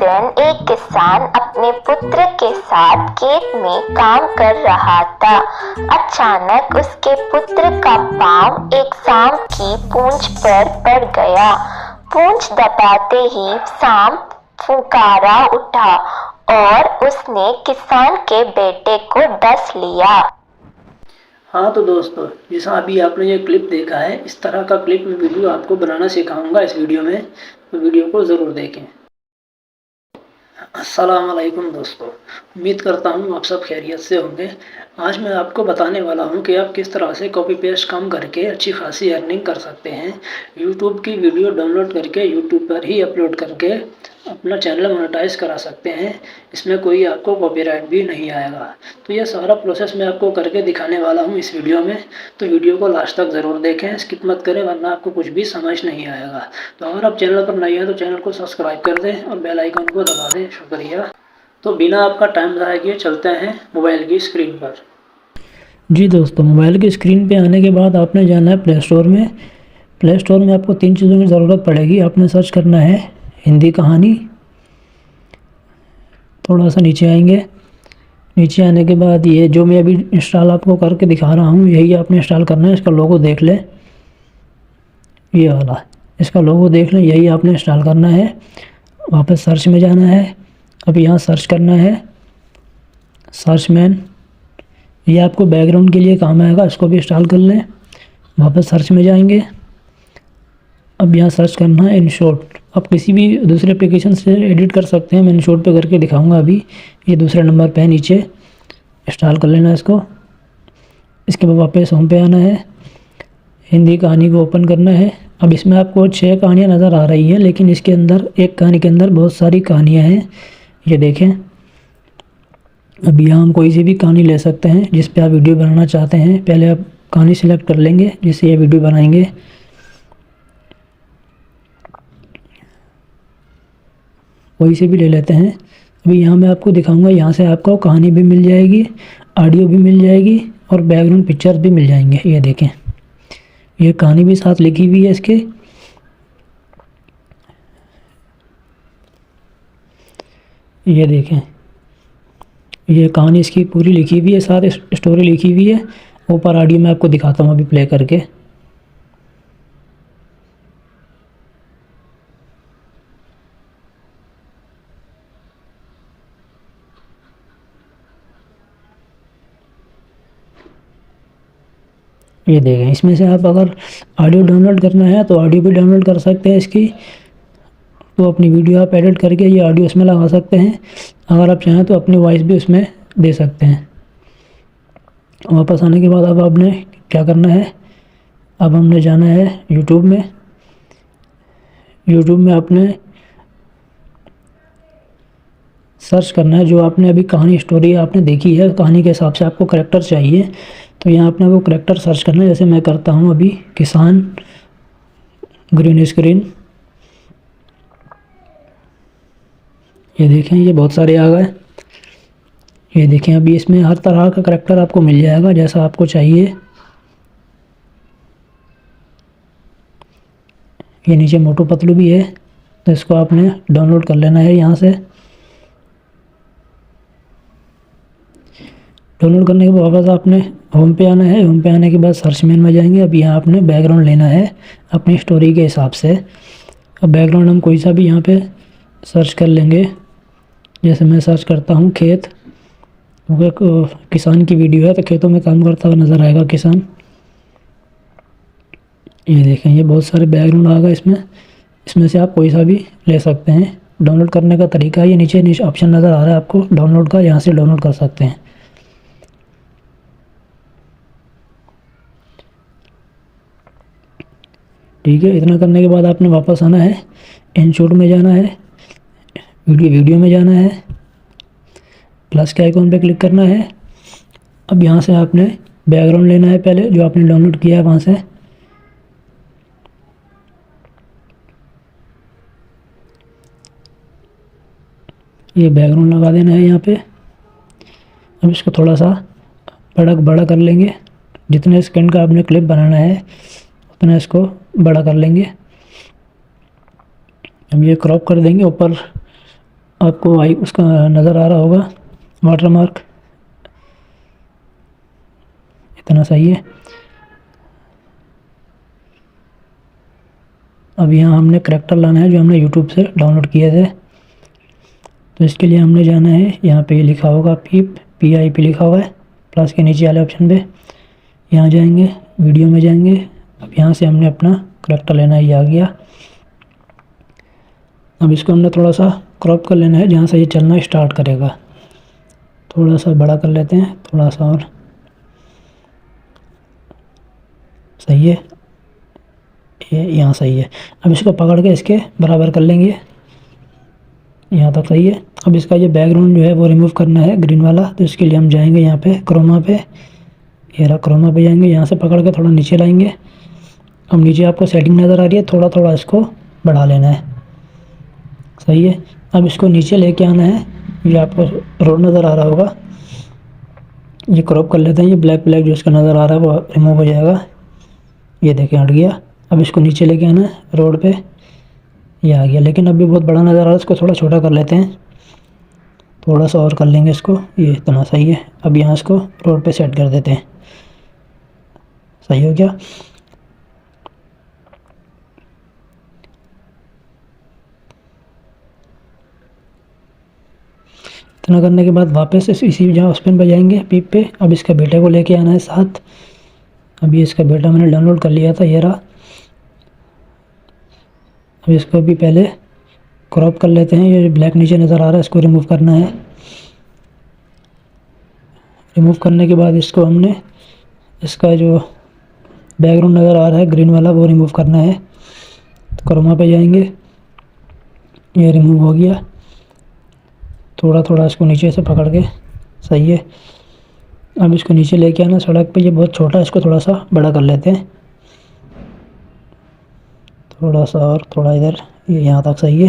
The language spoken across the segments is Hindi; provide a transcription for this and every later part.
दिन एक किसान अपने पुत्र के साथ खेत में काम कर रहा था। अचानक उसके पुत्र का पांव एक सांप की पूंछ पर पड़ गया। पूंछ दबाते ही सांप फुंकारा उठा और उसने किसान के बेटे को डस लिया। हाँ तो दोस्तों, जैसा अभी आपने ये क्लिप देखा है, इस तरह का क्लिप में वीडियो आपको बनाना सिखाऊंगा इस वीडियो में, तो वीडियो को ज़रूर देखें। अस्सलाम वालेकुम दोस्तों, उम्मीद करता हूँ आप सब खैरियत से होंगे। आज मैं आपको बताने वाला हूँ कि आप किस तरह से कॉपी पेस्ट काम करके अच्छी खासी अर्निंग कर सकते हैं। यूट्यूब की वीडियो डाउनलोड करके यूट्यूब पर ही अपलोड करके अपना चैनल मोनेटाइज करा सकते हैं। इसमें कोई आपको कॉपीराइट भी नहीं आएगा। तो यह सारा प्रोसेस मैं आपको करके दिखाने वाला हूँ इस वीडियो में, तो वीडियो को लास्ट तक ज़रूर देखें, स्किप मत करें वरना आपको कुछ भी समझ नहीं आएगा। तो अगर आप चैनल पर नए हैं तो चैनल को सब्सक्राइब कर दें और बेल आइकन को दबा दें। शुक्रिया। तो बिना आपका टाइम ज़ाया किए चलते हैं मोबाइल की स्क्रीन पर। जी दोस्तों, मोबाइल की स्क्रीन पे आने के बाद आपने जाना है प्ले स्टोर में। प्ले स्टोर में आपको 3 चीज़ों की ज़रूरत पड़ेगी। आपने सर्च करना है हिंदी कहानी। थोड़ा सा नीचे आएंगे। नीचे आने के बाद ये जो मैं अभी इंस्टॉल आपको करके दिखा रहा हूँ, यही आपने इंस्टॉल करना है। इसका लोगो देख लें, ये वाला, इसका लोगो देख लें, यही आपने इंस्टॉल करना है। वापस सर्च में जाना है। अब यहाँ सर्च करना है सर्च मैन। ये आपको बैकग्राउंड के लिए काम आएगा, इसको भी इंस्टॉल कर लें। वापस सर्च में जाएंगे। अब यहाँ सर्च करना है इनशॉट। आप किसी भी दूसरे एप्लीकेशन से एडिट कर सकते हैं, मैं इनशॉट पे करके दिखाऊंगा अभी। ये दूसरे नंबर पे है, नीचे इंस्टॉल कर लेना इसको। इसके बाद वापस होम पे आना है, हिंदी कहानी को ओपन करना है। अब इसमें आपको 6 कहानियाँ नज़र आ रही हैं, लेकिन इसके अंदर एक कहानी के अंदर बहुत सारी कहानियाँ हैं, ये देखें। अब यहाँ हम कोई सी भी कहानी ले सकते हैं जिस पे आप वीडियो बनाना चाहते हैं। पहले आप कहानी सिलेक्ट कर लेंगे जिससे ये वीडियो बनाएंगे। कोई से भी ले लेते हैं। अभी यहाँ मैं आपको दिखाऊंगा, यहाँ से आपको कहानी भी मिल जाएगी, ऑडियो भी मिल जाएगी और बैकग्राउंड पिक्चर्स भी मिल जाएंगे। ये देखें, ये कहानी भी साथ लिखी हुई है इसके। ये देखें, ये कहानी इसकी पूरी लिखी हुई है, साथ स्टोरी लिखी हुई है। ऊपर ऑडियो मैं आपको दिखाता हूँ अभी प्ले करके। ये देखें, इसमें से आप अगर ऑडियो डाउनलोड करना है तो ऑडियो भी डाउनलोड कर सकते हैं इसकी। तो अपनी वीडियो आप एडिट करके ये ऑडियो इसमें लगा सकते हैं। अगर आप चाहें तो अपनी वॉइस भी उसमें दे सकते हैं। वापस आने के बाद अब आपने क्या करना है, अब हमने जाना है यूट्यूब में। यूट्यूब में आपने सर्च करना है जो आपने अभी कहानी स्टोरी आपने देखी है, कहानी के हिसाब से आपको करैक्टर चाहिए। तो यहाँ आपने वो करैक्टर सर्च करना है, जैसे मैं करता हूँ अभी किसान ग्रीन स्क्रीन। ये देखें, ये बहुत सारे आ गए। ये देखें, अभी इसमें हर तरह का करैक्टर आपको मिल जाएगा जैसा आपको चाहिए। ये नीचे मोटू पतलू भी है, तो इसको आपने डाउनलोड कर लेना है यहाँ से। डाउनलोड करने के बाद वापस आपने होम पे आना है। होम पे आने के बाद सर्च मेन में जाएंगे। अब यहाँ आपने बैकग्राउंड लेना है अपनी स्टोरी के हिसाब से। अब बैकग्राउंड हम कोई सा भी यहाँ पे सर्च कर लेंगे। जैसे मैं सर्च करता हूँ खेत, क्योंकि किसान की वीडियो है तो खेतों में काम करता हुआ नज़र आएगा किसान। ये देखें, ये बहुत सारे बैकग्राउंड आ गए इसमें से आप कोई सा भी ले सकते हैं। डाउनलोड करने का तरीका ये नीचे ऑप्शन नज़र आ रहा है आपको डाउनलोड का, यहाँ से डाउनलोड कर सकते हैं। ठीक है, इतना करने के बाद आपने वापस आना है, इनशॉट में जाना है, वीडियो में जाना है, प्लस के आइकॉन पे क्लिक करना है। अब यहाँ से आपने बैकग्राउंड लेना है पहले जो आपने डाउनलोड किया है वहाँ से। ये बैकग्राउंड लगा देना है यहाँ पे। अब इसको थोड़ा सा बड़ा कर लेंगे। जितने सेकंड का आपने क्लिप बनाना है उतना इसको बड़ा कर लेंगे। अब ये क्रॉप कर देंगे ऊपर आपको आई उसका नज़र आ रहा होगा वाटर मार्क, इतना सही है। अब यहाँ हमने करैक्टर लाना है जो हमने यूट्यूब से डाउनलोड किए थे। तो इसके लिए हमने जाना है, यहाँ पे लिखा होगा PIP लिखा हुआ है प्लस के नीचे वाले ऑप्शन पे, यहाँ जाएंगे, वीडियो में जाएंगे। अब यहाँ से हमने अपना करैक्टर लेना है, ये आ गया। अब इसको हमने थोड़ा सा क्रॉप कर लेना है जहाँ से ये चलना स्टार्ट करेगा। थोड़ा सा बड़ा कर लेते हैं, थोड़ा सा और, सही है, ये यहाँ सही है। अब इसको पकड़ के इसके बराबर कर लेंगे, यहाँ तक सही है। अब इसका ये बैकग्राउंड जो है वो रिमूव करना है ग्रीन वाला, तो इसके लिए हम जाएंगे यहाँ पे क्रोमा पे, ये रहा क्रोमा पे जाएंगे, यहाँ से पकड़ के थोड़ा नीचे लाएंगे। अब नीचे आपको सेटिंग नज़र आ रही है, थोड़ा थोड़ा इसको बढ़ा लेना है, सही है। अब इसको नीचे लेके आना है, ये आपको रोड नज़र आ रहा होगा, ये क्रॉप कर लेते हैं। ये ब्लैक ब्लैक जो इसका नज़र आ रहा है वो रिमूव हो जाएगा, ये देखें हट गया। अब इसको नीचे लेके आना है रोड पे, ये आ गया। लेकिन अभी बहुत बड़ा नज़र आ रहा है, इसको थोड़ा छोटा कर लेते हैं, थोड़ा सा और कर लेंगे इसको, ये इतना सही है। अब यहाँ इसको रोड पे सेट कर देते हैं, सही हो गया। इतना करने के बाद वापस इसी जहाँ उस पेन पर जाएंगे पीप पे। अब इसका बेटे को लेके आना है साथ। अभी इसका बेटा मैंने डाउनलोड कर लिया था, ये रहा। अब इसको भी पहले क्रॉप कर लेते हैं, ये ब्लैक नीचे नज़र आ रहा है इसको रिमूव करना है। रिमूव करने के बाद इसको हमने इसका जो बैकग्राउंड नज़र आ रहा है ग्रीन वाला वो रिमूव करना है। तो क्रोमा पे जाएंगे, ये रिमूव हो गया। थोड़ा थोड़ा इसको नीचे से पकड़ के, सही है। अब इसको नीचे लेके आना सड़क पे, ये बहुत छोटा है, इसको थोड़ा सा बड़ा कर लेते हैं, थोड़ा सा और, थोड़ा इधर, ये यहाँ तक सही है।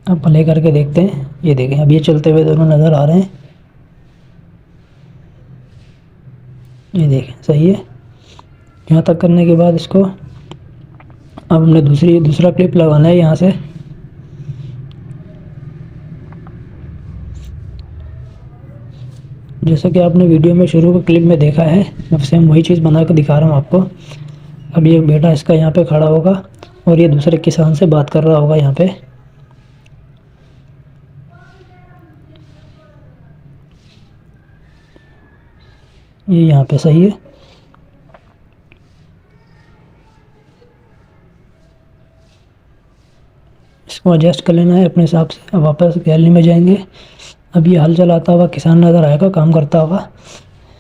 अब प्ले करके देखते हैं, ये देखें अब ये चलते हुए दोनों नज़र आ रहे हैं, ये देखें सही है। यहाँ तक करने के बाद इसको अब हमने दूसरा क्लिप लगाना है यहाँ से। जैसा कि आपने वीडियो में शुरू के क्लिप में देखा है, मैं सेम वही चीज़ बना कर दिखा रहा हूँ आपको। अब ये बेटा इसका यहाँ पे खड़ा होगा और ये दूसरे किसान से बात कर रहा होगा यहाँ पे। ये यहाँ पे सही है। इसको एडजस्ट कर लेना है अपने हिसाब से। अब वापस गैलरी में जाएंगे। अब ये हल चलाता हुआ किसान नज़र आएगा काम करता हुआ।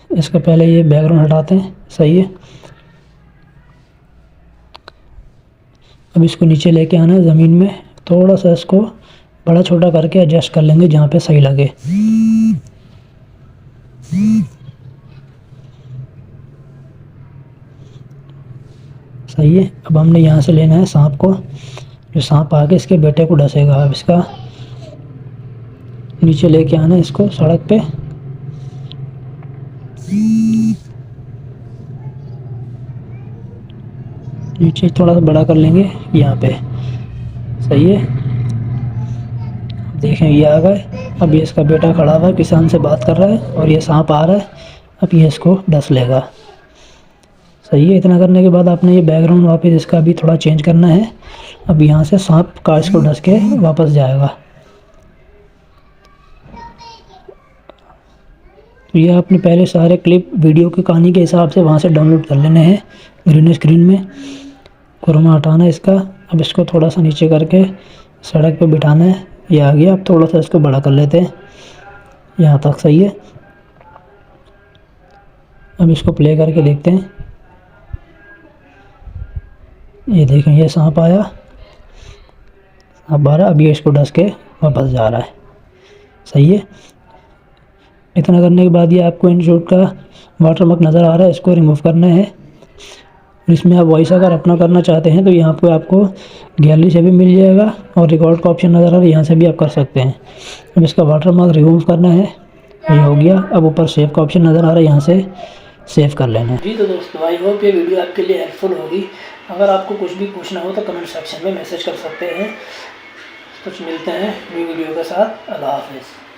इसका पहले ये बैकग्राउंड हटाते हैं, सही है। अब इसको नीचे लेके आना है ज़मीन में, थोड़ा सा इसको बड़ा छोटा करके एडजस्ट कर लेंगे जहाँ पे सही लगे। सही है। अब हमने यहाँ से लेना है सांप को, जो सांप आके इसके बेटे को डसेगा। अब इसका नीचे लेके आना है इसको सड़क पे, नीचे थोड़ा सा बड़ा कर लेंगे यहाँ पे, सही है। देखें ये आ गए। अब ये इसका बेटा खड़ा हुआ है, किसान से बात कर रहा है और ये सांप आ रहा है। अब ये इसको डस लेगा, सही है। इतना करने के बाद आपने ये बैकग्राउंड वापस इसका भी थोड़ा चेंज करना है। अब यहाँ से सांप कांच को डस के वापस जाएगा। तो ये आपने पहले सारे क्लिप वीडियो की कहानी के हिसाब से वहाँ से डाउनलोड कर लेने हैं ग्रीन स्क्रीन में। क्रोमा हटाना है इसका। अब इसको थोड़ा सा नीचे करके सड़क पे बिठाना है, ये आ गया। अब थोड़ा सा इसको बड़ा कर लेते हैं, यहाँ तक सही है। अब इसको प्ले करके देखते हैं। ये देखें ये सांप आया, सांप आ रहा है। अब ये इसको डस के वापस जा रहा है, सही है। इतना करने के बाद ये आपको इनशॉट का वाटरमार्क नज़र आ रहा है, इसको रिमूव करना है। इसमें आप वॉइस अगर अपना करना चाहते हैं तो यहाँ पे आपको गैलरी से भी मिल जाएगा और रिकॉर्ड का ऑप्शन नज़र आ रहा है, यहाँ से भी आप कर सकते हैं। अब इसका वाटरमार्क रिमूव करना है, ये हो गया। अब ऊपर सेव का ऑप्शन नज़र आ रहा है, यहाँ से सेव कर लेना है। जी तो दोस्तों, आई होप ये वीडियो आपके लिए हेल्पफुल होगी। अगर आपको कुछ भी पूछना हो तो कमेंट सेक्शन में मैसेज कर सकते हैं। कुछ मिलते हैं न्यू वीडियो के साथ। अल्लाह हाफिज़।